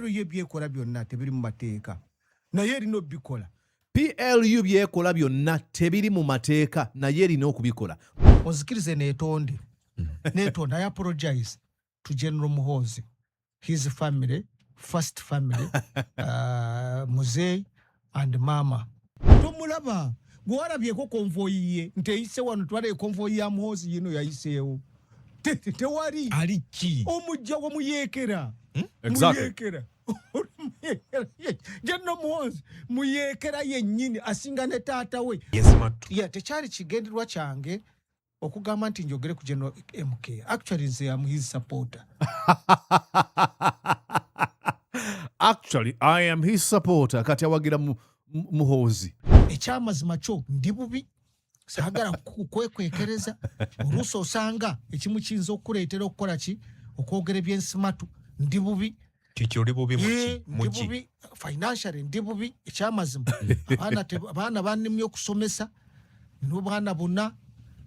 PLU byekola byonna tebiri mu mateeka naye erina obikola. PLU byekola byonna tebiri mu mateeka naye erina okubikola. Ozikirize neetonde. Neetonde, I apologize to General Muhoozi, his family, first family, Muhoozihe and Mama. Tomulaba, gwalabyeko konvoyi ye, nte yise wano twale konvoyi ya Muhoozi yino yayiseewo. Tewali. Aliki. Omujja wa muyekera. Exactly. Muyekera. General Muhoozi muyekera yennyini asinga ne taata we. Yes, matu. Yeah, tekyali kigenderwa kyange okugamba nti njogere ku General MK. Actually, I am his supporter. Actually, I am his supporter. Kati awagira Muhoozi. Ekyamazima kyo ndi bubi. Sagala kwekwekereza. Oluusi osanga ekimu kiyinza okuleetera okukola ki okwogera ebyensimatu ndi bubi. Kikyoli bubi muki. Ndi bubi financially ndi bubi ekyamazima. Abaana bannimye okusomesa n'abaana bonna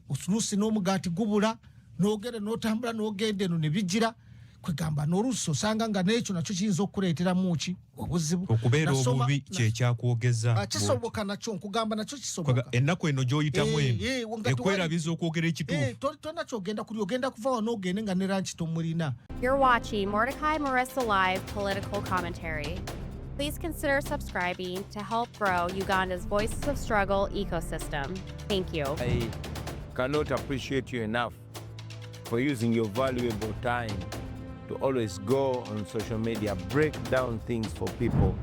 oluusi n'omugaati gubula n'ogenda n'otambula n'ogenda eno ne bijira kwegamba n'oluusi osanga nga n'ekyo nakyo kiyinza okuleeteramu ki obuzibu. Okubeera obubi kyekyakwogeza. Kisoboka nakyo nkugamba nakyo kisoboka. Ennaku eno gy'oyitamu eno ekwerabiza okwogera ekituufu. Tolina kyogenda kuli ogenda kuva wano ogende nga ne ranki tomulina. You're watching Mordecai Marissa Live Political Commentary. Please consider subscribing to help grow Uganda's Voices of Struggle ecosystem. Thank you. I cannot appreciate you enough for using your valuable time to always go on social media, break down things for people.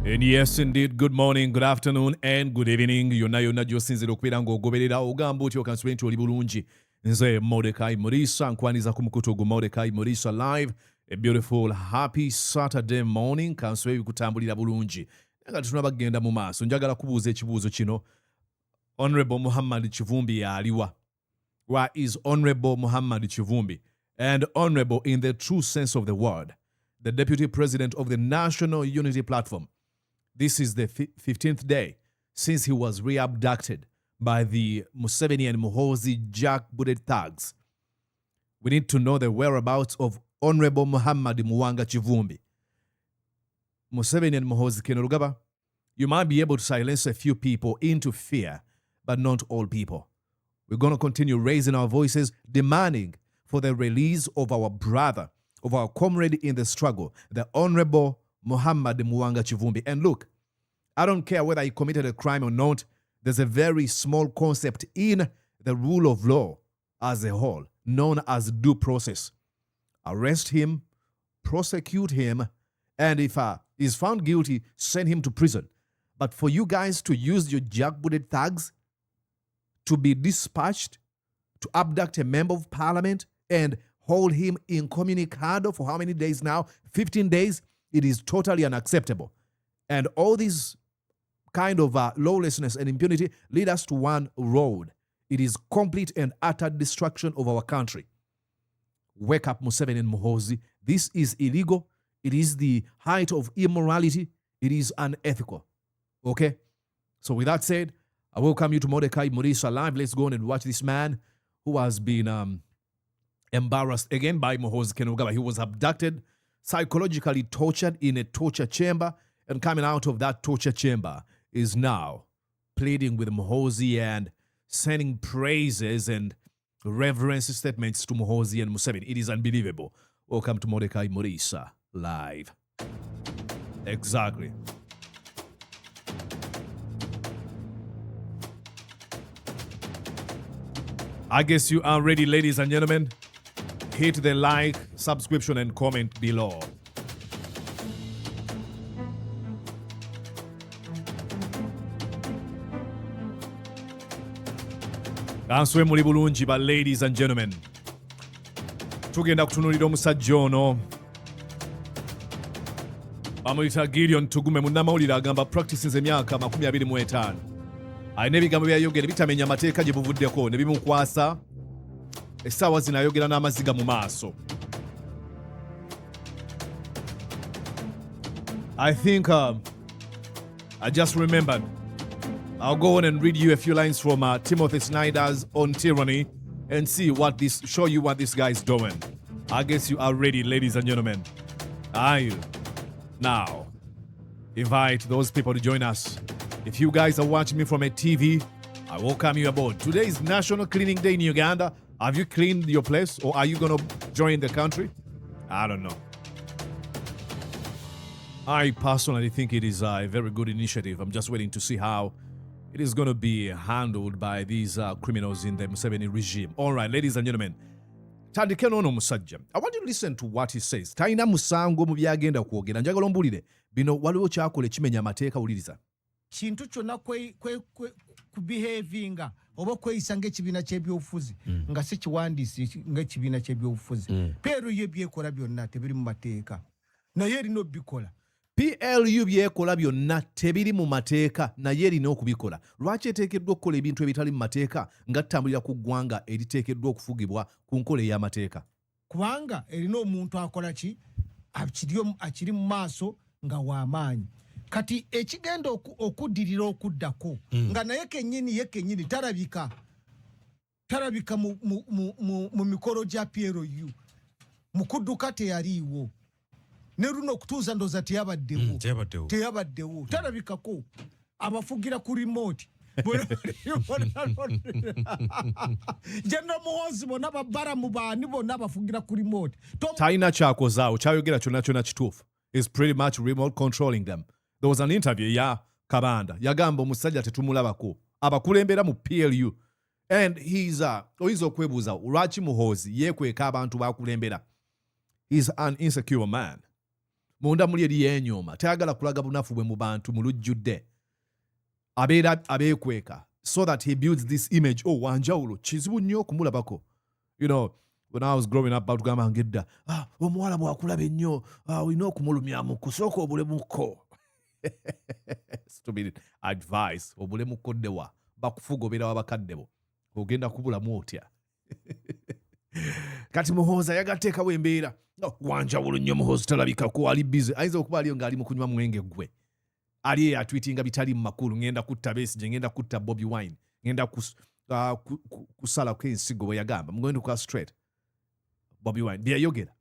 And yes, indeed, good morning, good afternoon, and good evening. Yonna gy'osinzira okubeera ng'ogoberera ogamba otyo okansubira nti oli bulungi. Nze Mordecai Marissa nkwaniza ku mukutu gwa Mordecai Marissa Live. A beautiful, happy Saturday morning. Kansubira ebikutambulira bulungi. Nga tunaba kugenda mu maaso. Njagala kubuuza ekibuuzo kino. Honorable Muhammad Kivumbi yaliwa. Where is Honorable Muhammad Kivumbi? And honorable in the true sense of the word. The Deputy President of the National Unity Platform. This is the 15th day since he was re-abducted by the Museveni and Muhoozi jackbooted thugs. We need to know the whereabouts of Honorable Muhammad Muwanga Kivumbi. Museveni and Muhoozi Kainerugaba, you might be able to silence a few people into fear, but not all people. We're going to continue raising our voices, demanding for the release of our brother, of our comrade in the struggle, the Honorable Muhammad Muwanga Kivumbi. And look, I don't care whether he committed a crime or not. There's a very small concept in the rule of law as a whole, known as due process. Arrest him, prosecute him, and if he's found guilty, send him to prison. But for you guys to use your jackbooted thugs to be dispatched, to abduct a member of parliament and hold him incommunicado for how many days now? 15 days. It is totally unacceptable. And all these kind of lawlessness and impunity lead us to one road. It is complete and utter destruction of our country. Wake up, Museveni and Muhoozi. This is illegal. It is the height of immorality. It is unethical. Okay? So with that said, I welcome you to Mordecai Marissa Live. Let's go on and watch this man who has been embarrassed again by Muhoozi Kainerugaba. He was abducted, psychologically tortured in a torture chamber, and coming out of that torture chamber is now pleading with Muhoozi and sending praises and reverence statements to Muhoozi and Museveni. It is unbelievable. Welcome to Mordecai Marissa Live. Exactly. I guess you are ready, ladies and gentlemen. Hit the like, subscription, and comment below. Kanswe muli bulungi ba ladies and gentlemen. Tugenda kutunulira omusajja ono. Bamuyita Gideon Tugume, munnamawulire agamba practices emyaka 25. Alina ebigambo byayogera bitamenya amateeka gye buvuddeko ne bimukwasa. Essaawa zino ayogera n'amaziga mu maaso. I think I just remembered I'll go on and read you a few lines from Timothy Snyder's On Tyranny and show you what this guy is doing. I guess you are ready, ladies and gentlemen. Are you? Now, invite those people to join us. If you guys are watching me from a TV, I welcome you aboard. Today is National Cleaning Day in Uganda. Have you cleaned your place or are you going to join the country? I don't know. I personally think it is a very good initiative. I'm just waiting to see how it is going to be handled by these criminals in the Museveni regime. All right, ladies and gentlemen. Tandike nono musajja. I want you to listen to what he says. Taina musango mu byagenda kwogera. Njagala ombulire. Bino waliwo kyakole kimenya amateeka wuliriza. Kintu kyonna kubehavinga oba kweyisa ng'ekibiina ky'ebyobufuzi nga si kiwandiisi ng'ekibiina ky'ebyobufuzi. Pero ye byekola byonna tebiri mu mateeka. Naye erina obikola. PLU byekola byonna tebiri mu mateeka naye erina okubikola. Lwaki eteekeddwa okukola ebintu ebitali mu mateeka nga tutambulira ku ggwanga eriteekeddwa okufugibwa ku nkola ey'amateeka? Kubanga erina omuntu akola ki akiri mu maaso nga w'amaanyi. Kati ekigenda okuddirira okuddako nga naye kennyini talabika mu mikolo gya PLU. Mu kudduka teyaliiwo. Ne runo okutuuza ndooza teyabaddewo talabikako abafugira ku remote. General Muhoozi bonna babbalamu baani bonna abafugira ku remote. Talina kyakozaawo kyayogera kyonna kituufu. Is pretty much remote controlling them. There was an interview ya Kabanda yagamba omusajja tetumulabako abakulembera mu PLU and oyinza okwebuuza lwaki Muhoozi yeekweka abantu bakulembera. He's an insecure man. Munda muli eri yenyooma tayagala kulaga bunafu bwe mu bantu mu lujjudde. Abeera abeekweka so that he builds this image. Oh, wanjawulo kizibu nnyo okumulabako. You know, when I was growing up batugamba ngedda omuwala bw'akulaba ennyo olina okumulumyamuko sooka obulemuko. Stupid advice. Obulemuko ddewa bakufugobera wabakadde bo ogenda kubulamu otya. Kati Muhoozi yagateekawo embeera wanjawulo nnyo Muhoozi talabikako ali busy. Ayinza okuba aliyo ng'ali mu kunywa mwenge gwe. Ali atweetinga bitali mu makulu. Ngenda kutta Besigye, ngenda kutta Bobi Wine, ngenda kusalako ensigo bwe yagamba. I'm going to cut straight. Bobi Wine bye yayogera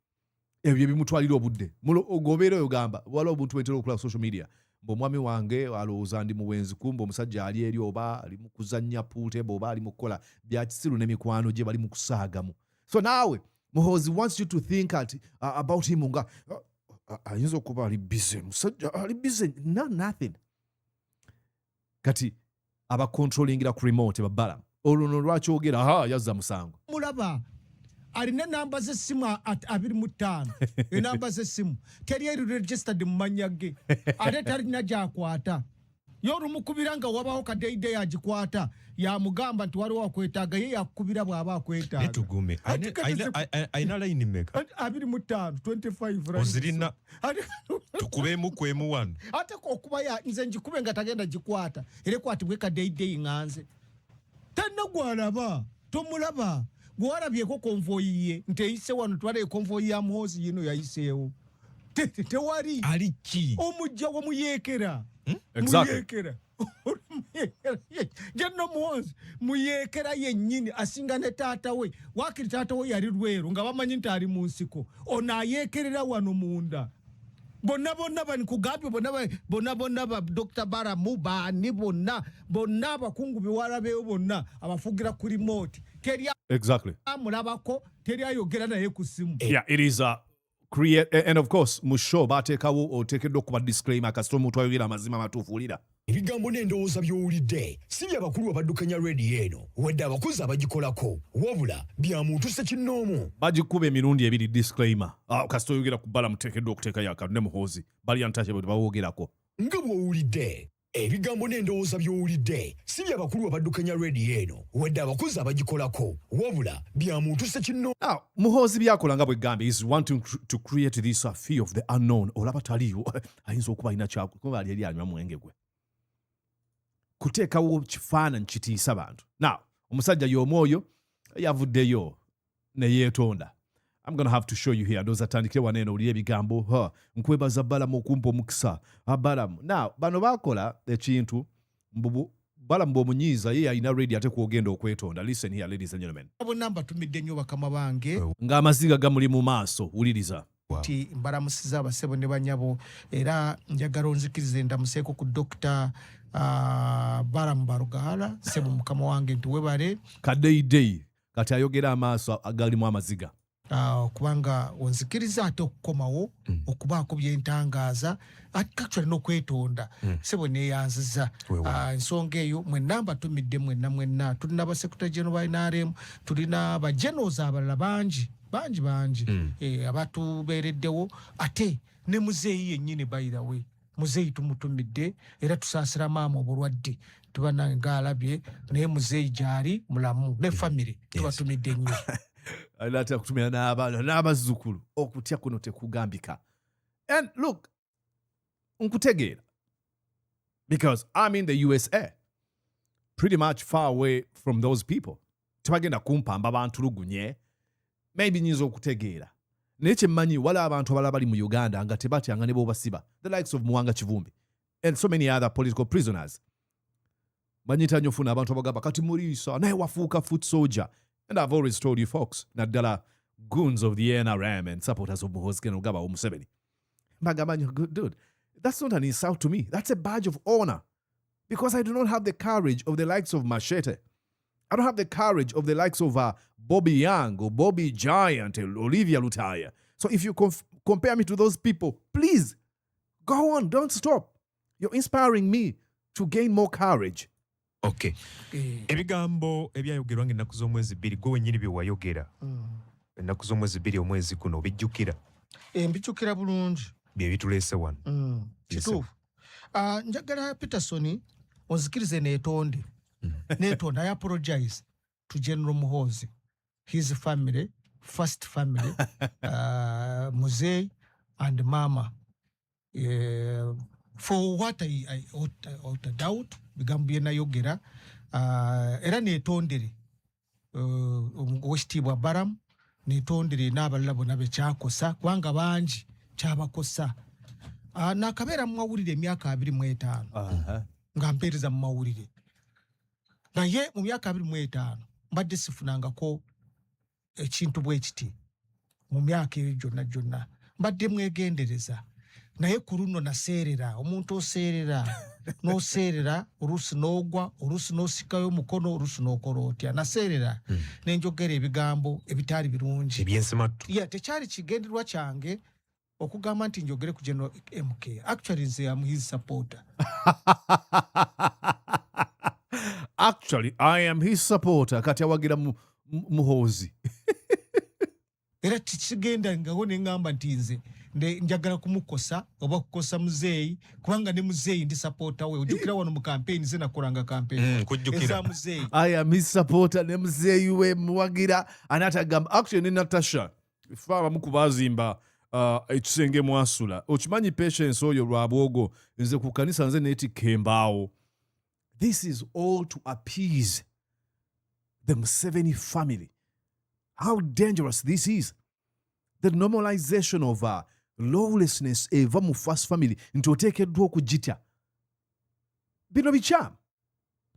ebyo bimutwalira obudde. Ogobeera oyo gamba waliwo obuntu bwentera okulaba social media. Omwami wange alowooza ndi muwenzi kumba omusajja ali eri oba ali mu kuzannya puute oba ali mu kukola bya kisiru n'emikwano gye bali mu kusaagamu. So naawe Muhoozi wants you to think about him nga ayinza okuba ali busy. Musajja ali busy. Nothing. Kati abakontrolingira ku remote babbala. Olwo lwaki ogera yazza musango. Mulaba alina namba z'essimu 25. Enamba z'essimu teri eri registered mu mannya ge. Ate talina gy'akwata. Y'olumukubira nga wabawo kadeyideyi agikwata yamugamba nti waliwo akwetaaga ye yakukubira bw'aba akwetaaga. Tugume ayina layini mmeka? 25 25. Ozirina tukubeemu kwemu wano. Ate okuba nze ngikube nga tagenda gikwata era ekwatibwe kadeyideyi nganze. Tanna gwalaba tomulaba. Gwalabyeko konvoyi ye nti eyise wano twala konvoyi ya Muhoozi yino yayiseewo. Tewali aliki omujja wamuyeekera. Exactly. Muyeekera. General Muhoozi muyeekera yennyini asinga ne taata we. Waakiri taata we yali Lweru nga bamanyi nti ali mu nsiko. Ono ayeekerera wano munda. Bonna bani kugambye bonna ba Dr. Baramu baani bonna abakungu biwalabeewo bonna abafugira ku remote. Exactly. Amulabako teri ayogera naye ku simu. Yeah, it is create and of course musho bateekawo oteekeddwa okuba disclaimer kasita omuntu ayogera amazima matuufu wulira. Ebigambo n'endowooza by'owulidde si by'abakulu abaddukanya reediyo eno wadde abakozi abagikolako wabula bya muntu ssekinnoomu. Bagikuba emirundi ebiri disclaimer. Kasita oyogera ku bbala muteekeddwa okuteekayo akantu ne Muhoozi bali untouchable tebawoogerako. Nga bw'owulidde ebigambo n'endowooza by'owulidde si by'abakulu abaddukanya reediyo eno wadde abakozi abagikolako wabula bya muntu ssekinnoomu. Now Muhoozi byakola nga bwe gambe is wanting to create this fear of the unknown. Olaba taliyo ayinza okuba alina kuba ali eri anywa mwenge gwe. Kuteekawo kifaananyi kitiisa bantu. Now omusajja y'omwoyo yavuddeyo ne yeetonda. I'm going to have to show you here. Those atandikire waneno uli ebigambo nkwebaza Balamu okumpa omukisa. Balamu. Now bano bakola ekintu balambo omunyiiza ye alina ready ate kwogenda okwetonda. Listen here, ladies and gentlemen. bonna mbatumidde nnyo bakama bange Ng'amaziga gamuli mu maaso, wuliriza. ti mbalamusiza abasebo ne banyabo era njagala onzikirize ndamuseeko ku Dr. Balamu Barugala sebo mukama wange nti webale Kaddeyideyi kati ayogera amaaso agalimu amaziga. kubanga onzikiriza ate okukomawo okubaako byentangaaza actually n'okwetonda sebo neeyanziza ensonga eyo mwenna mbatumidde mwenna tulina abasekretary general NRM tulina abagenerals abalala bangi abatubeereddewo ate ne muzeeyi yennyini bayirawe muzeeyi tumutumidde era tusaasira maama obulwadde tuba nange alabye naye muzeeyi gyali mulamu ne famire tubatumidde nnyo. Alata kutumira n'abaana n'abazzukulu okutya kuno tekugambika. And look, nkutegeera because I'm in the USA, pretty much far away from those people. Tebagenda kumpamba bantulugunye. Maybe nyinza okutegeera. Naye kyemmanyi waliwo abantu abalala bali mu Uganda nga tebatyanga ne b'obasiba, the likes of Muwanga Kivumbi and so many other political prisoners. Manyita nnyo funa abantu abagamba kati Muriisa naye wafuuka foot soldier. And I've always told you folks, naddala goons of the NRM and supporters of Muhoozi Kainerugaba or Museveni. Mbagamba, good dude, that's not an insult to me. That's a badge of honor. Because I do not have the courage of the likes of Machete. I don't have the courage of the likes of Bobby Young or Bobby Giant or Olivia Lutaya. So if you compare me to those people, please, go on, don't stop. You're inspiring me to gain more courage. Okay. Ebigambo ebyayogerwa ng'ennaku z'omwezi 2 gwe wennyini bye wayogera. Ennaku z'omwezi 2 omwezi kuno bijjukira. Mbijjukira bulungi. Bye bituleese wano. Kituufu. Njagala Peterson onzikirize neetonde. Neetonde, I apologize to General Muhoozi, his family, first family, Muhoozihe and Mama. For what I ought to doubt, bigambo bye nayogera era neetondere owekitiibwa Balamu neetondere n'abalala bonna bekyakosa kubanga bangi kyabakosa. Nakabeera mu mawulire emyaka 25 nga mpeereza mu mawulire, naye mu myaka 25 mbadde sifunangako ekintu bwe kiti. Mu myaka eyo gyonna mbadde mwegendereza, naye ku luno naseerera. Omuntu oseerera n'oseerera oluusi n'ogwa, oluusi n'osikayo omukono, oluusi n'okola otya. Naseerera nenjogera ebigambo ebitaali birungi ebyensimattu. Tekyali kigendererwa kyange okugamba nti njogere ku General MK. Actually nze am his supporter. Actually, I am his supporter. Kati awagira Muhoozi. Era tikigenda ngaho ne ngamba nti nze njagala kumukosa oba kukosa muzeeyi kubanga ne muzeeyi ndi supporter we. Ojjukira wano mu campaign ze nakolanga campaign eza muzeeyi. I am his supporter ne muzeeyi we muwagira anatagamba. Actually ne Natasha faba mukubazimba ekisenge mwasula. Okimanyi patience oyo lwabwogo nze ku kanisa nze neeti kembaawo. This is all to appease the Museveni family. How dangerous this is. The normalization of lawlessness eva mu first family nti oteekeddwa okugitya. Bino bikyamu.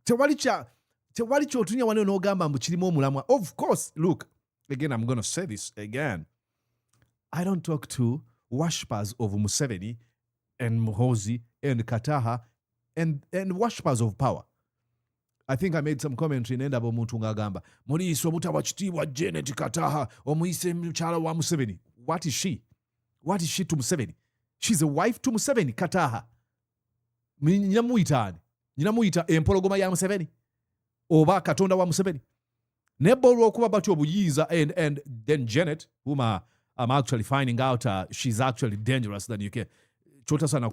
Tewali kyotunya wano n'ogamba mbu kirimu omulamwa. Of course, look, again, I'm going to say this again. I don't talk to worshippers of Museveni and Muhoozi and Kataha and worshippers of power. I think I made some commentary in Endabo Mutungagamba. Muriisa omutaba kitiibwa Janet Kataha omuyise mukyala wa Museveni. What is she? What is she to Museveni? She's a wife to Museveni, Kataha. Nyinamuyita empologoma ya Museveni. Oba katonda wa Museveni. Nebba olw'okuba batyo obuyinza and then Janet, whom I'm actually finding out she's actually dangerous than you can. Kyotasaana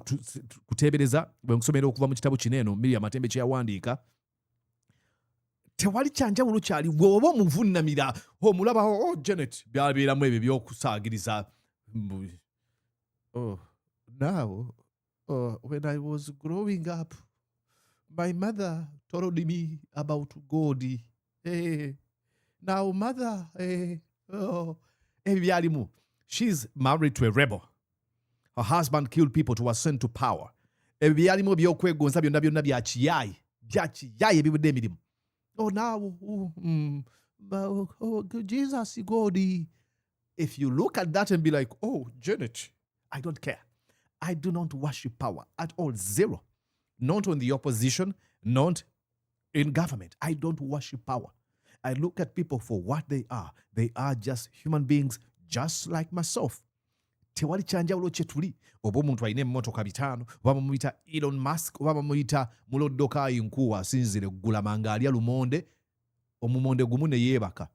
kuteebereza bwe nkusomera okuva mu kitabu kineeno Miriam Matembe kye yawandiika. Tewali kyanjawulo kyali bw'oba omuvunnamira omulaba Janet byabeeramu ebyo by'okusaagiriza. Now, when I was growing up, my mother told me about God. Now, mother, ebyalimu. She's married to a rebel. Her husband killed people to ascend to power. Ebyalimu by'okwegonza byonna bya kiyaayi byakiyaye bibudde emirimu. Oh, now, Jesus, God. If you look at that and be like, oh, Janet, I don't care. I do not worship power at all. Zero. Not on the opposition, not in government. I don't worship power. I look at people for what they are. They are just human beings, just like myself. Tewali kyanjawulo kye tuli. Oba omuntu alina emmotoka 5, oba bamuyita Elon Musk, oba bamuyita muloddoka nkuwa asinzire ggula manga alya lumonde, omumonde gumu ne yeebaka.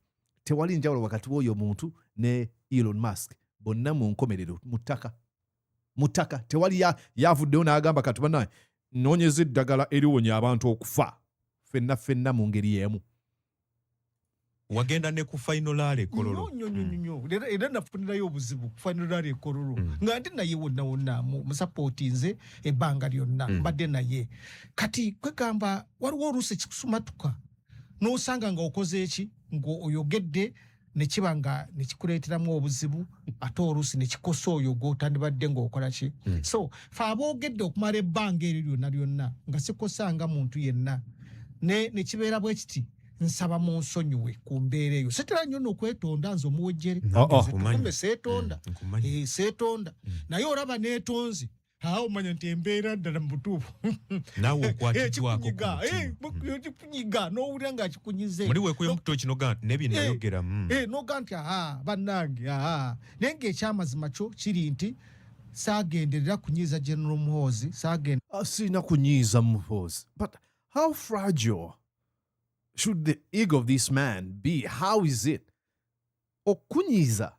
Tewali njawulo wakati w'oyo muntu ne Elon Musk. Bonna mu nkomerero mu ttaka. Tewali yavuddeyo n'agamba kati bannaye nnoonyeza eddagala eriwonya abantu okufa. Ffenna mu ngeri y'emu. Wagenda ne ku finalale Kololo. Nnyo. Era nafunirayo obuzibu ku finalale Kololo. Nga ndi naye wonna musapoti nze ebbanga lyonna. Mbadde naye. Kati kwegamba waliwo oluusi kikusumatuka. N'osanga nga okoze eki ng'oyogedde ne kiba nga ne kikuleeteramu obuzibu ate oluusi ne kikosa oyo gw'otandibadde ng'okola ki. So fe aboogedde okumala ebbanga eryo lyonna nga sikosanga muntu yenna. Ne kibeera bwe kiti nsaba mu nsonyiwe ku mbeera eyo. Setera nnyo n'okwetonda nze omuwejjere. Kumbe seetonda. Seetonda. Naye olaba neetonze. Omanya nti embeera ddala mu butuufu. Naawe okwatiddwako kikunyiga n'owulira nga kikunyize. Muli weekuye muto kino nebye nayogera. Noga nti bannange naye ng'ekyamazima kyo kiri nti saagenderera kunyiiza General Muhoozi. Sirina kunyiiza Muhoozi. But how fragile should the ego of this man be? How is it? Okunyiiza.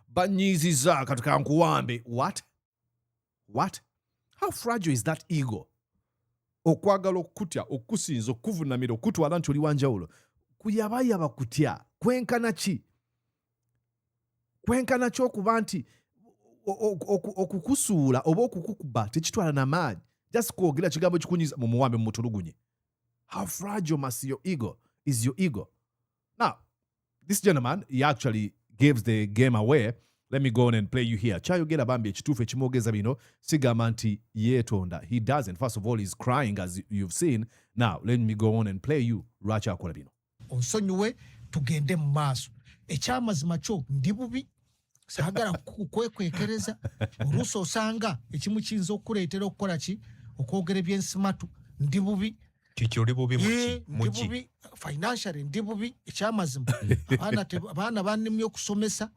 Banyiiziza katika nkuwambe. What? How fragile is that ego? Okwagala okutya, okusinza, okuvunamira, okutwala nti oli wanjawulo. Kuyabayaba kutya. Kwenkana ki? Kwenkana ki okuba nti okukusuula oba okukukuba tekitwala n'amaanyi. Just kwogera kigambo kikunyiza mu muwambe mutulugunye. How fragile is your ego? Now, this gentleman, he actually gives the game away. Let me go on and play you here. Chayogera bambi ekituufu ekimwogeza bino sigamba nti yeetonda. He doesn't. First of all, he's crying as you've seen. Now, let me go on and play you lwaki akola bino. Onsonyiwe tugende mu maaso. Ekyamazima kyo ndi bubi. Saagala kwekwekereza. Oluusi osanga ekimu kiyinza okukuleetera okukola ki? Okwogera ebyensimatu. Ndi bubi. Kiki oli bubi muki? Ndi bubi. Financially ndi bubi. Ekyamazima. Abaana bannimye okusomesa.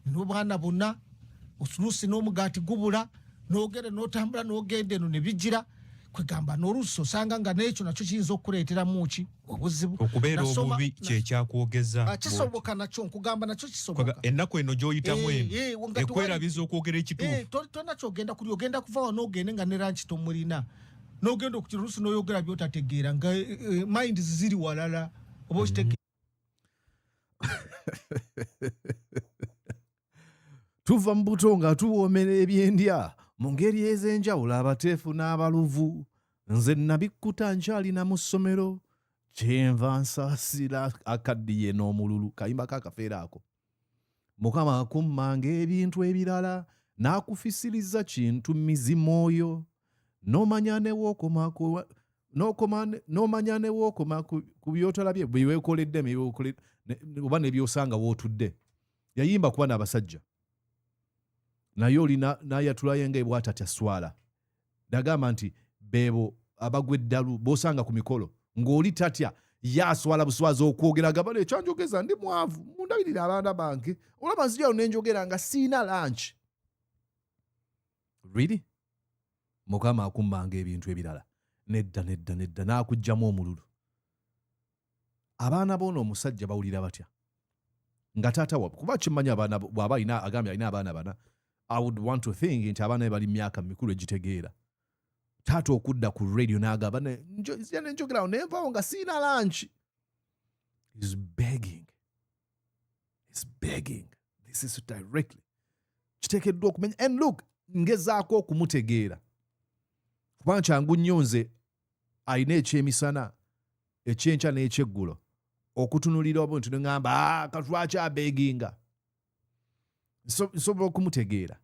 N'obwana bonna oluusi n'omugaati gubula n'ogenda n'otambula n'ogenda eno ne bijjira kwegamba n'oluusi osanga nga n'ekyo nakyo kiyinza okukuleeteramu ki obuzibu. Okubeera obubi kye kyakwogeza. Kisoboka nakyo nkugamba nakyo kisoboka. Ennaku eno gy'oyitamu eno ekwerabiza okwogera ekituufu. Tonna kyogenda kuli ogenda kuva wano n'ogende nga ne lanchi tomulina n'ogenda okukira oluusi n'oyogera by'otategeera nga mind ziri walala oba okitegeera. Tuva mu buto nga tuwoomera ebyendya mu ngeri ez'enjawulo abateefu n'abaluvu. Nze nabikkuta nkyalina mu ssomero kyenva nsaasira akaddiye n'omululu. Kayimba kaakafeera ako. Mukama akummanga ebintu ebirala n'akufisiriza kintu mizimwoyo n'omanya ne wookoma ku by'otolabye bye weekoledde oba ne by'osanga w'otudde. Yayimba kuba n'abasajja. Naye olina n'ayatulayo ng'ebw'atatya swala. Dagamba nti beebo abagwa eddalu b'osanga ku mikolo ng'oli tatya yaaswala buswazi okwogera gabala ekyanjogeza ndi mwavu mundabirira abaana bange olaba nzijalo nenjogera nga siina lunch. Really? Mukama akummanga ebintu ebirala. Nedda n'akugjamu omululu. Abaana b'ono omusajja bawulira batya? Nga taata wabwe kuba kimanya abaana bw'aba agambye alina abaana bana. I would want to think nti abaana bali myaka mikulu egitegeera. Taata okudda ku radio n'agamba nenjogerawo nenvaawo nga siina lunch. He's begging. This is directly. Kiteekeddwa okumenya. And look, ngezaako okumutegeera. Kuba kyangu nnyo nze alina ekyemisana, ekyenkya n'ekyeggulo. Okutunulira obuntu ne ngamba katwaki abeginga. Nsobola okumutegeera.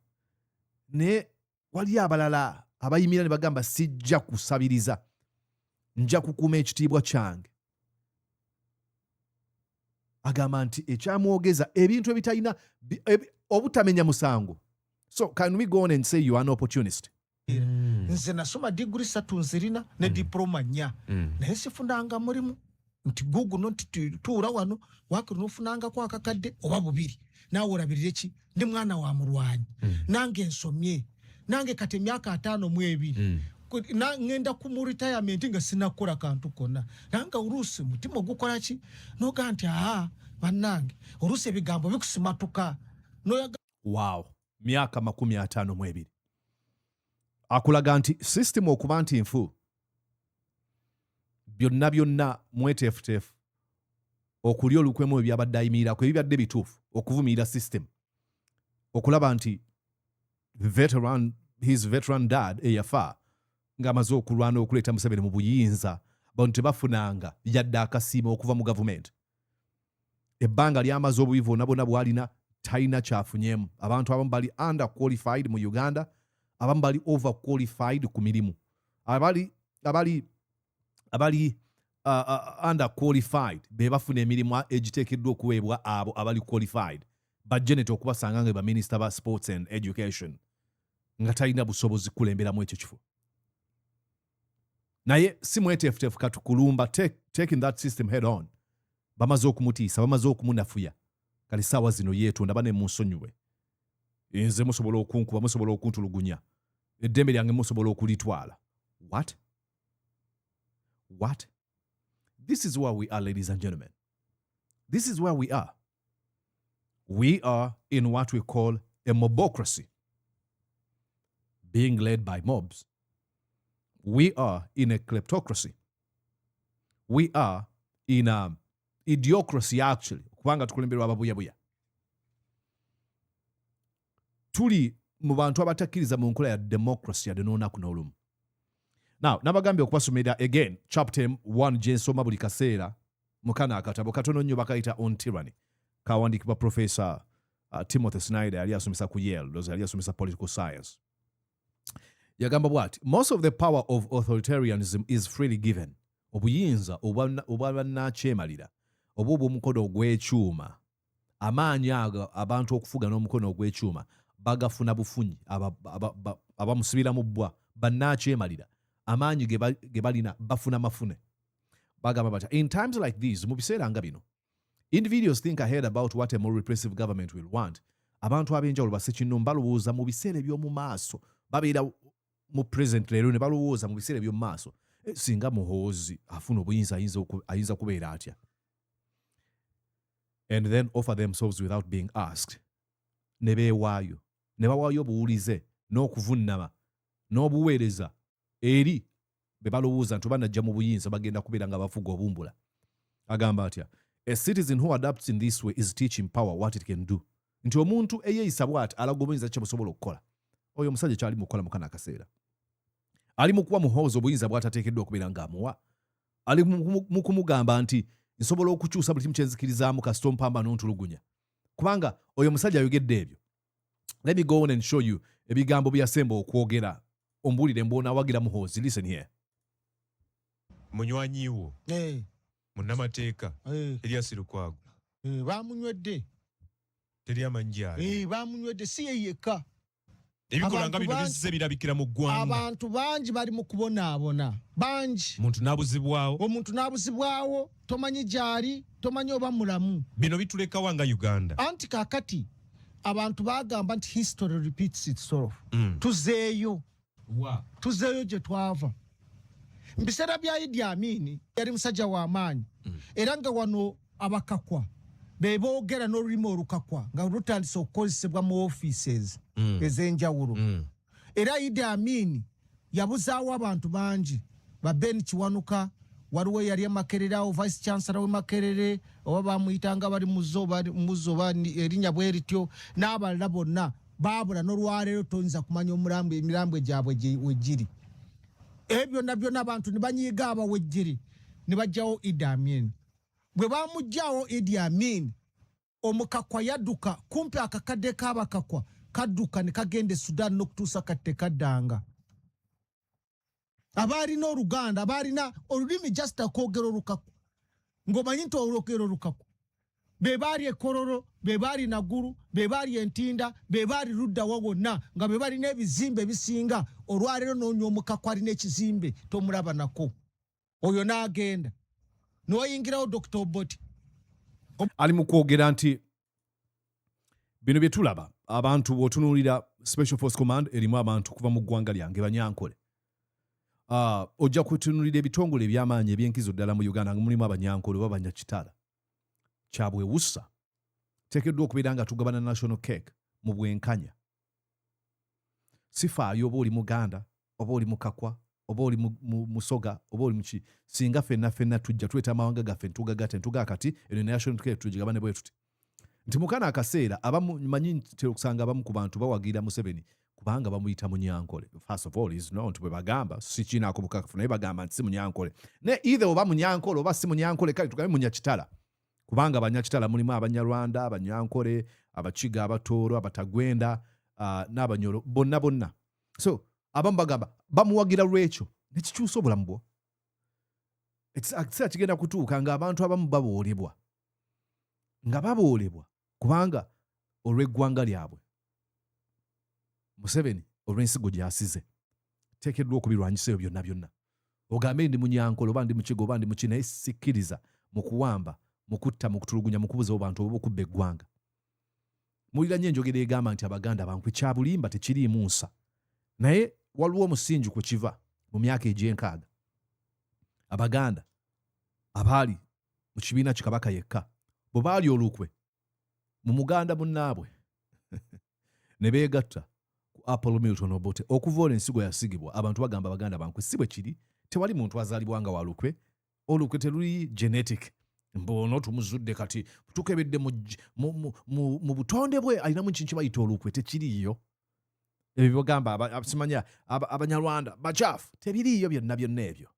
Ne wali abalala abayimira ne bagamba sijja kusabiriza. nja kukuuma ekitiibwa kyange. Agamba nti ekyamwogeza ebintu ebitalina obutamenya musango. So can we go on and say you are an opportunist? Nze nasoma degree 3 nzirina ne diploma 4 naye sifunanga mulimu nti Google no tuura wano wakiri nofunanga kwa akakadde oba bubiri naawe olabirira ki ndi mwana wa mulwanyi nange nsomye nange kati emyaka 5 mu 2 ngenda ku retirement nga sinakola kantu konna nanga urusi mutima gukola ki noga nti bannange urusi ebigambo bikusimatuka Wow, myaka 52 akulaga nti system okuba nti nfu byonna mwetefutefu okulya olukwemu ebyabadde ayimirirako ebibadde bituufu okuvumirira system okulaba nti his veteran dad eyafa ng'amaze okulwana okuleeta Museveni mu buyinza bantu tebafunanga yadde akasiimo okuva mu gavumenti. Ebbanga lyamaze obuyivu bonna bwalina talina kyafunyeemu. Abantu abamu bali under qualified mu Uganda, abamu bali over qualified ku mirimu. Abali under qualified be bafuna emirimu egiteekeddwa okuweebwa abo abali qualified. Bajenete okubasanga nga Minister ba Sports and Education nga talina busobozi kulemberamu ekyo kifo. Naye si mwetefutefu katukulumba taking that system head on. Bamaze okumutiisa, bamaze okumunafuya. Kali saawa zino yeetonda bane munsonyiwe. Nze musobola okunkuba, musobola okuntulugunya. Eddembe lyange musobola okulitwala. What? This is where we are, ladies and gentlemen. This is where we are. We are in what we call a mobocracy, being led by mobs. We are in a kleptocracy. We are in a idiocracy, actually. Kubanga tukulemberwa ababuyabuya. Tuli mu bantu abatakkiriza mu nkola ya democracy yadde n'olunaku n'olumu. Now, nabagambye okubasomera again, chapter 1 gye nsoma buli kaseera mukana akatabo katono nnyo bakayita On Tyranny. Kawandiikibwa Professor Timothy Snyder yali asomesa ku Yale, yali asomesa political science. Yagamba bwati, most of the power of authoritarianism is freely given. Obuyinza obwannakyemalira oba obw'omukono ogw'ekyuma, amaanyi ago abantu okufuga n'omukono ogw'ekyuma bagafuna bufunyi abamusibira mu bbwa bannakyemalira amaanyi ge balina bafuna mafune. Bagamba bati, in times like these, mu biseera nga bino, individuals think ahead about what a more repressive government will want. Abantu ab'enjawulo basekinnumba balowooza mu biseera eby'omu maaso, babeera mu present leero ne balowooza mu biseera eby'omu maaso. Singa Muhoozi afuna obuyinza ayinza kubeera atya. And then offer themselves without being asked. Ne beewaayo, ne bawaayo obuwulize n'okuvunnama n'obuweereza eri be balowooza nti banajja mu buyinza bagenda kubeera nga bafuga obumbula. Agamba atya, a citizen who adapts in this way is teaching power what it can do. Nti omuntu eyeeyisa bw'ati alaga obuyinza kye busobola okukola. Oyo omusajja kyali mukola mukana akaseera. Ali mu kuwa Muhoozi obuyinza bw'atateekeddwa okubeera ng'amuwa. Ali mu kumugamba nti nsobola okukyusa buli kimu kye nzikirizaamu kasita ompamba n'ontulugunya. Kubanga oyo omusajja ayogedde ebyo. Let me go on and show you ebigambo bye yasemba okwogera. Ombulire mbona awagira Muhoozi. Listen here. Munywanyi wo munnamateeka Erias Lukwago bamunywedde teri amanyi bamunywedde si ye yekka. Ebikolanga bino bizze birabikira mu ggwanga. Abantu bangi bali mu kubonaabona bangi. Omuntu n'abuzibwawo tomanyi gyali, tomanyi oba mulamu. Bino bitulekawa nga Uganda. Anti kakati abantu bagamba nti history repeats itself. Tuzeeyo gye twava. Mu biseera bya Idi Amin yali musajja w'amaanyi era nga wano abakakwa be boogera n'olulimi olukakwa nga lutandise okukozesebwa mu offices ez'enjawulo. Era Idi Amin yabuzaawo abantu bangi. Ba Ben Kiwanuka waliwo yali Makerere awo vice chancellor we Makerere oba bamuyitanga bali muzoba erinnya bwe lityo n'abalala bonna baabula n'olwaleero toyinza kumanya emirambo gyabwe wegiri. Ebyo nabyo n'abantu ne banyiiga abawejjiri ne bajjawo Idi Amin. Bwe bamugjawo Idi Amin, omukakwa yadduka kumpi akakadde k'abakakwa kadduka ne kagenda e Sudan n'okutuusa kati tekaddanga. abalina Oluganda abalina olulimi just akwogera Olukaku ng'omanyi nti olwogera Olukaku be baali Ekololo be baali Naguru be baali Entinda be baali luddawa wonna nga be balina ebizimbe ebisinga olwaleero n'onywa Omukaku alina ekizimbe tomulaba nako oyo n'agenda n'oyingirawo Dr. Obote ali mu kwogera nti bino bye tulaba abantu bw'otunuulira Special Force Command erimu abantu kuva mu ggwanga lyange Banyankole. Ojja kutunuulira ebitongole eby'amaanyi eby'enkizo ddala mu Uganda nga mulimu Abanyankole oba Banyakitala. Kyabwewussa teekeddwa okubeera nga tugabana national cake mu bwenkanya. Sifaayo oba oli Muganda oba oli Mukakwa oba oli Musoga oba oli muki singa ffenna tujja tweta amawanga gaffe ntuga kati eno national cake tugigabane bwe tuti. Nti mukana akaseera abamanyi nti okusanga abamu ku bantu bawagira Museveni kubanga bamuyita Munyankole. First of all is not bwe bagamba si kinaako bukakafu naye bagamba nti si Munyankole. Ne either oba Munyankole oba si Munyankole kale tugambe Munyakitala. Kubanga Abanyakitala mulimu Abanyarwanda, Abanyankole, Abakiga, Abatooro, Abatagwenda, n'Abanyoro bonna. So abamu bagamba bamuwagira lwekyo nekikyusa obulamu bwo. Ekiseera kigenda kutuuka nga abantu abamu baboolebwa. Nga baboolebwa kubanga olw'eggwanga lyabwe. Museveni olw'ensigo gy'asize teekeddwa okubirwanyisa ebyo byonna. Ogambe ndi Munyankole oba ndi Mukiga oba ndi Muki naye sikkiriza mu kuwamba mu kutta mu kutulugunya mu kubuza abantu oba okubba eggwanga. Muliranye enjogera egamba nti Abaganda bankwe kya bulimba tekiriimu nsa. Naye waliwo omusingi kwe kiva mu myaka egy'enkaaga. Abaganda abaali mu kibiina Kabaka yekka bwe baali olukwe mu Muganda munnaabwe ne beegatta ku Apollo Milton Obote okuva olwo ensigo yasigibwa abantu bagamba Abaganda bankwe si bwe kiri tewali muntu azaalibwa nga walukwe. Olukwe teruli genetic mbono tumuzudde kati tukebedde mu butonde bwe alinamu kintu bayita olukwe tekiriiyo. Ebyo bagamba abasimanya Abanyarwanda bacaafu tebiriiyo byonna ebyo.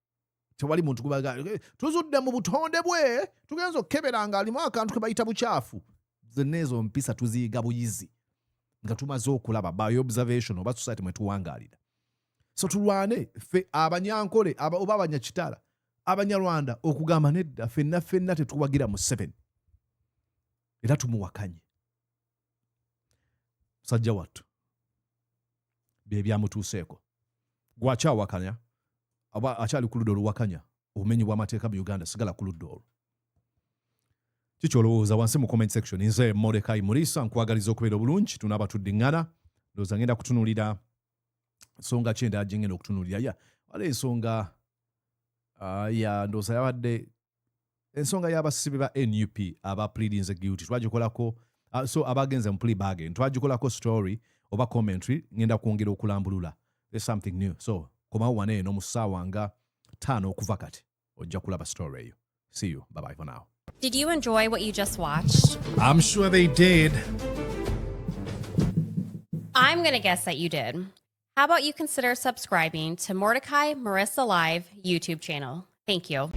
Tewali muntu kubaga tuzudde mu butonde bwe tugenza okukeberanga alimu akantu ke bayita bucaafu. Zonna ezo mpisa tuziyiga buyizi nga tumaze okulaba by observation oba society mwe tuwangaalira. So tulwane ffe Abanyankole oba Abanyakitala Abanyarwanda okugamba nedda ffenna tetuwagira Museveni era tumuwakanye. Musajja wattu bye byamutuuseeko gwakyawakanya aba akyali ku ludda oluwakanya obumenyi bw'amateeka mu Uganda sigala ku ludda olwo. Kikyolowooza wansi mu comment section. Nze Mordecai Murisa nkwagaliza okubeera obulungi tunaaba tuddiŋŋana ndowooza ngenda kutunuulira ensonga ki endala gye ngenda okutunuulira wala ensonga ndowooza yabadde ensonga y'abasibe ba NUP aba pleadings guilty twagikolako so abagenze mu plea bargain twagikolako story oba commentary ngenda kwongera okulambulula. There's something new. So komawo wana eno mu ssaawa nga 5 okuva kati ojja kulaba story eyo. See you. Bye-bye for now. Did you enjoy what you just watched? I'm sure they did. I'm going to guess that you did. How about you consider subscribing to Mordecai Marissa Live YouTube channel? Thank you.